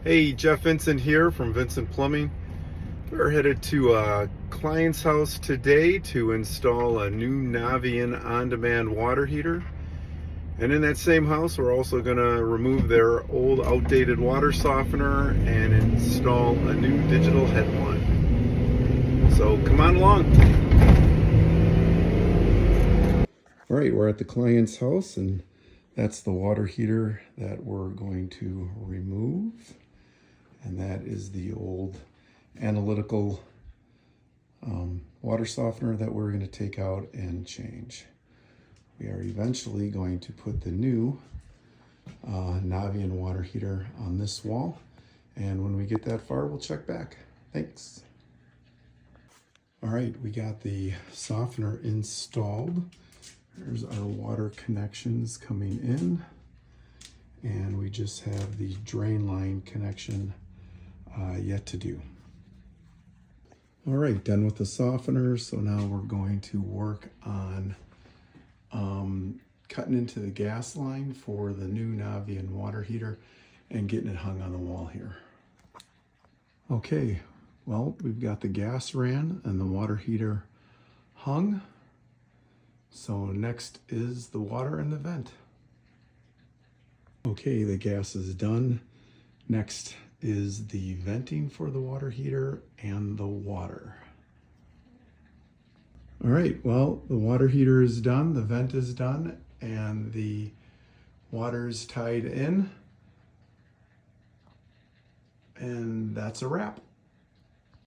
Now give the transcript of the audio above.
Hey, Jeff Vincent here from Vincent Plumbing. We're headed to a client's house today to install a new Navien on-demand water heater. And in that same house, we're also going to remove their old outdated water softener and install a new digital head one. So come on along. All right, we're at the client's house, and that's the water heater that we're going to remove. And that is the old analytical water softener that we're going to take out and change. We are eventually going to put the new Navien water heater on this wall. And when we get that far, we'll check back. Thanks. All right, we got the softener installed. There's our water connections coming in. And we just have the drain line connection yet to do. All right, done with the softener. So now we're going to work on cutting into the gas line for the new Navien water heater and getting it hung on the wall here. Okay, well, we've got the gas ran and the water heater hung. So next is the water and the vent. Okay, the gas is done. Next is the venting for the water heater and the water. All right, well, the water heater is done, the vent is done, and the water's tied in. And that's a wrap.